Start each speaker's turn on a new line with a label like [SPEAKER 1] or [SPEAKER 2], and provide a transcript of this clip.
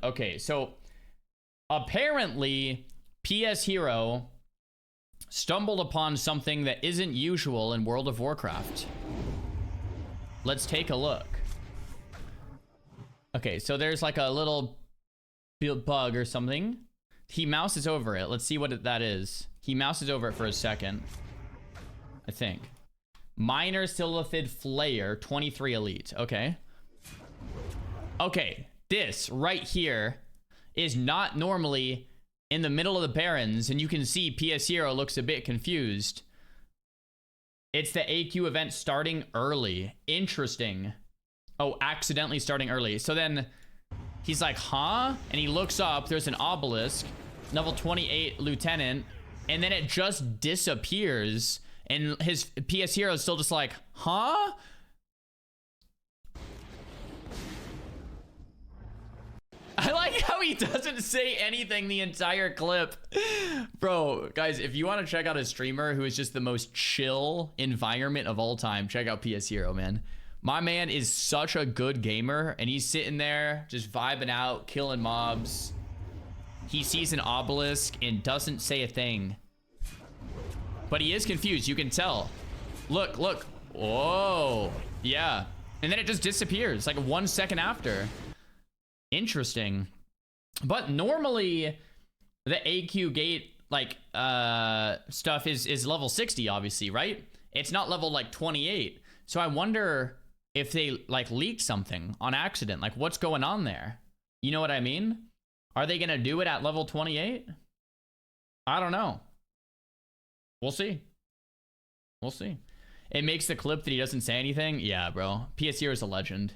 [SPEAKER 1] Okay, so apparently PS Hero stumbled upon something that isn't usual in World of Warcraft. Let's take a look. Okay, so there's like a little bug or something. He mouses over it. Let's see what that is. He mouses over it for a second, I think. Minor Silithid Flayer, 23 elite. Okay. Okay, this right here is not normally in the middle of the Barrens, and you can see PS Hero looks a bit confused. It's the AQ event starting early. Interesting. Oh, accidentally starting early. So then he's like, huh? And he looks up. There's an obelisk, level 28 lieutenant, and then it just disappears. And his PS Hero is still just like, huh? I like how he doesn't say anything the entire clip. Bro, guys, if you want to check out a streamer who is just the most chill environment of all time, check out PS Hero, man. My man is such a good gamer, and he's sitting there just vibing out, killing mobs. He sees an obelisk and doesn't say a thing. But he is confused, you can tell. Look, look. Whoa. Yeah. And then it just disappears, like 1 second after. Interesting. But normally the AQ gate like stuff is level 60, obviously, right? It's not level like 28. So I wonder if they like leaked something on accident. Like, what's going on there? You know what I mean? Are they gonna do it at level 28? I don't know. We'll see. We'll see. It makes the clip that he doesn't say anything. Yeah, bro. PS Hero is a legend.